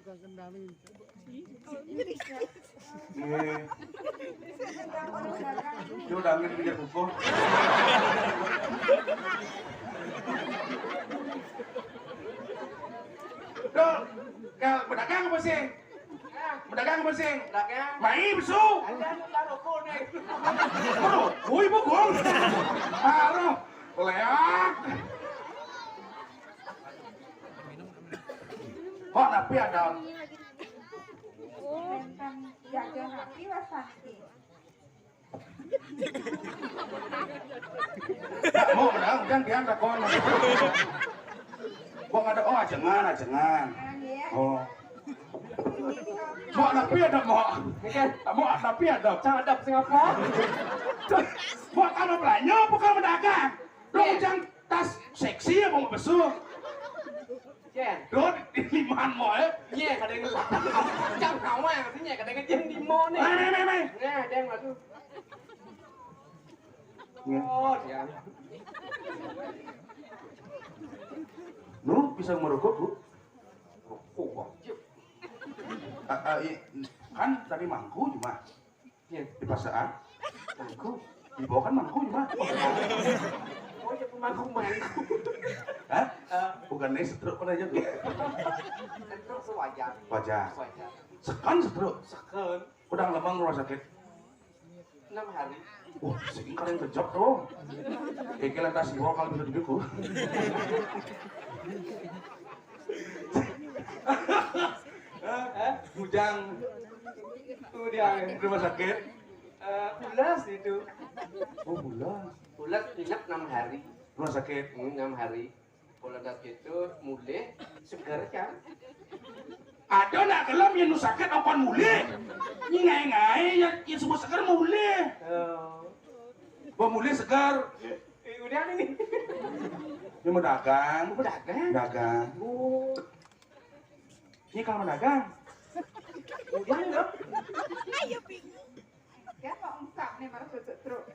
tukang kendali. Dia udah ambil pinggir buku. Dol, kal pedagang apa sih? Pedagang apa sih? Pedagang. Mai besu. Ada rokok nih. Aduh, woi bogong. Aduh, leak. Kok napi ada? Jaga napi wasaki. Mau udah dia rakon. Kok ada ajengan. Oh. Mau napi ada mau. Mau napi ada. Cadap siapa? Mau kamu belanja bukan pedagang. Lu jangan tas seksi ya mau besuk. Chen. Đốt đi man mỏi. Nhẹ cả đây là trong khẩu à, cái nhẹ cả đây cái chân đi môn đi. Mày. Nghe đem vào tôi. Oh, ya. Lu bisa merokok, Bu? Rokok aja. Kan tadi mangku cuma Iya. di pasaan. Mangku dibawa kan mangku cuma. Oh, ya mangku. Hah? Bukan nih setruk kan aja tuh. Entuk sewajar. Wajar. Sewajar. Sekan setruk. Seken Udah lemang rumah sakit. 6 hari. Wah, segini kalian kejap tuh. Kayak lantas siwa kalau bisa duduk. Bujang. Tuh dia Rumah sakit. ulas itu. Oh, bulan. Ulas inap 6 hari. Rumah sakit. 6 hari. Kalau udah gitu mulai segar kan. Ada nak kelam yang nu sakit akan mulai. Ini ngai yang semua segar mulai. Bawa mulai segar. Udah nih. Dia mau dagang. Pedagang. Dagang. Oh. Ini kalau mau dagang. Udah nih dong. Ya kok ungkap nih malah terus.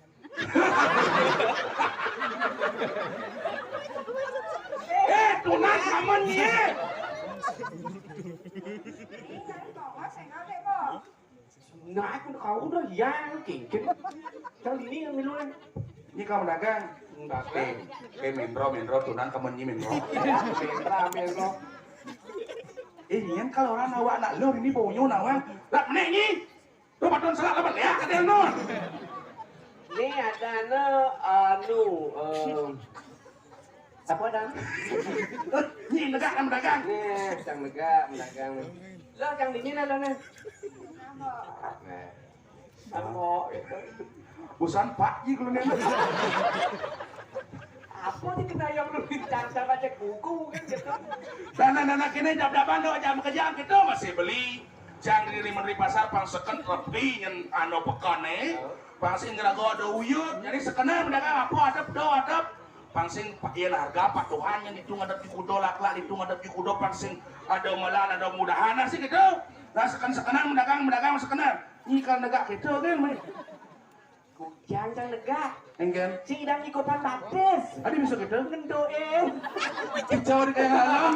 Tunas kamarnya. Ini kan bawa saya deh kok. Nãy con khẩu đó da nó kiện kính. Sao đi đi mình luôn. Ini kalau mau dagang. Dagang. Menro tunan kamarnya menro. Menro. Yang kalau orang nawa anak lo ini baunya nawa. Lah meneh ni. Lu patun salah apa ya kadang non. Ini ada apa dah? Ini negak kan dagang. Nih, cang megak, medagang. Lo cang di mana lo nih? Apa itu? Busan Pak ji kalau nih. Apa sih kita yang lu bincang sama cek buku kan gitu? Nah, kini jam-jaman do jam kerjaan kita masih beli. Jangan diri menteri pasar pang seken lebih yang anu pekane. Pangsing gerago ada uyut. Jadi sekena mendagang apa adep. Pangsing ieu harga patuhan yang hitung adep jukudo lakla hitung adep jukudo pangsing ada malan ada mudahan sih gitu. Nah sekenan mendagang sekenan. Ini kan negak gitu kan mah. Kujang cang negak. Enggan. Si dan ikopan baptis. Adi bisa gitu. Ngendoin. Kicau di kayak alam.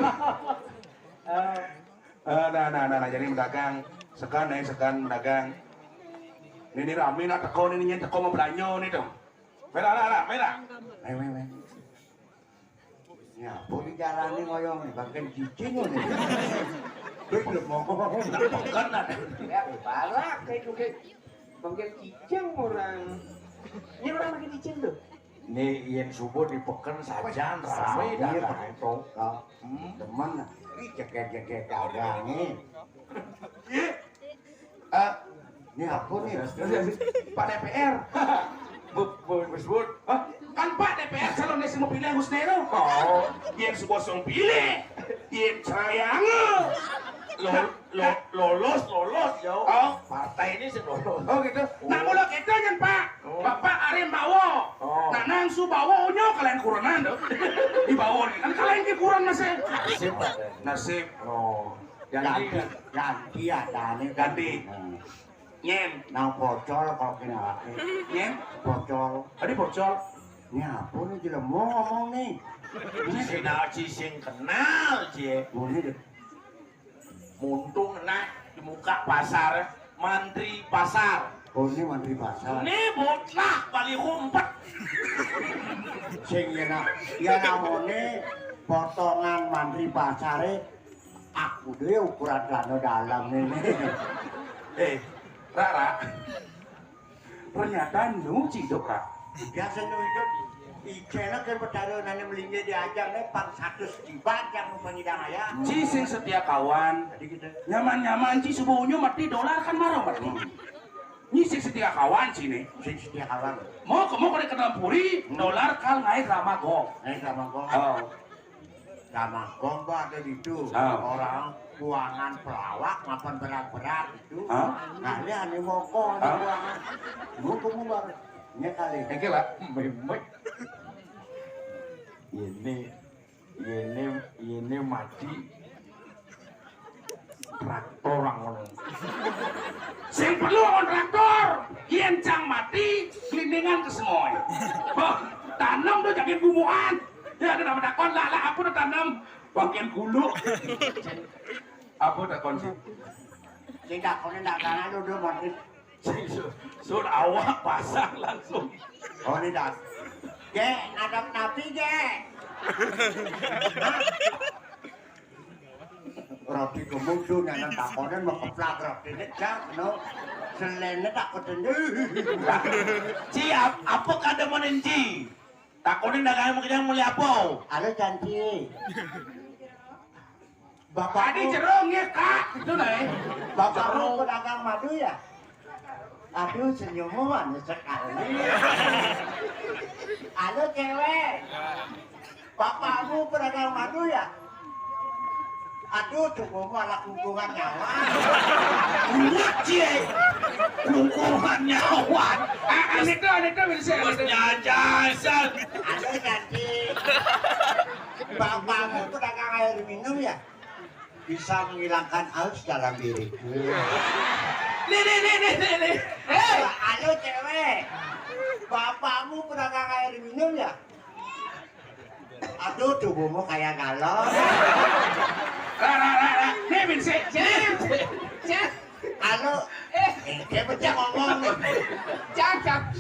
Nah, jadi mendagang sekan mendagang. Ini rame nak teko ini nyen teko mau belanja nih dong. Merah. Ayo. Ya, boleh jalani ngoyong nih, bagian cicing nih. Belum mau. Kan ada. Ya, barak kayak juga. Bagian cicing orang. Ini orang makin cicing tuh. Nih, yang subuh dipeken saja, ramai dah itu. Teman, ini jaga-jaga dagang nih. Ini apa nih? Pak DPR. Bersebut. Kan Pak DPR calonnya semua pilih Husnero. Oh, yang sebosong pilih. Yang sayang. Lolos ya. Oh, Partai ini sih lolos. oh gitu. Nah mulai gitu kan Pak. Bapak Arim bawa. Nah nangsu bawa unyo kalian kurangan dong. Di bawah nih kan kalian ke kurang masih. Nasib, Pak. Nasib. Oh, ganti ya, Ganti. Nyen. Nang bocor kok kena. Nyen. Bocor. Tadi bocor. Ini apa nih jelas mau ngomong nih? Cising kenal cie. Boleh deh. muntung nah di muka pasar mantri pasar. Oh ini mantri pasar. Ini botlah balik umpet. Sing ya namanya potongan mantri pasare aku deh ukuran celana dalam ini. Rara. Ternyata nuci dok Kak. Biasa itu Ijena kan pertarungan melingnya diajak pang 100 jibat yang mengidang ayah. Ci sing setia kawan. Jadi kita Nyaman-nyaman ci subuhnya mati dolar kan marah mati. Ini sing setia kawan ci nih. sing setia kawan. Mau ke dalam puri dolar kal naik ramagong. Sama gong. Oh. Sama gong ada di itu. Oh. Orang buangan pelawak makan berat-berat itu. Oh. Nah ini ane moko di Oh. buangan. Moko mubar. Ini kali. Oke lah. Memek. Ini mati traktor orang. Sing perlu kontraktor, yen cang mati, gelindingan ke semua. Oh, tanam tuh jangan bumuan. Ya ada nama dakon lah, aku udah tanam bagian gulu. Aku udah konsi. Sing dakone ndak kana lu mati. Sur awak pasang langsung. Oh ini dak. Ge, adab nabi ge. Roti kemudian yang takonan mau keplak roti necak, no. Selainnya tak ketemu. Ci, apa kada menenci? Takonin dagangan mungkin mulia apa? Halo cantik. Bapak Tadi jerong ya kak, itu nih. Bapakmu pedagang madu ya? Aduh senyummu manis sekali. Halo cewek. Bapakmu pedagang madu ya? Aduh tubuhmu ala hubungan nyawa. Buat cie, lungkungan nyawan. Aneh bisa. Bosnya jasan. Halo cantik. Bapakmu pedagang air minum ya? Bisa menghilangkan haus dalam diri. Nih. Halo cewek. Bapakmu pedagang air minum ya? Aduh tubuhmu kayak galon. Rara. Nih bisa. Halo. Dia pecah ngomong nih. Cak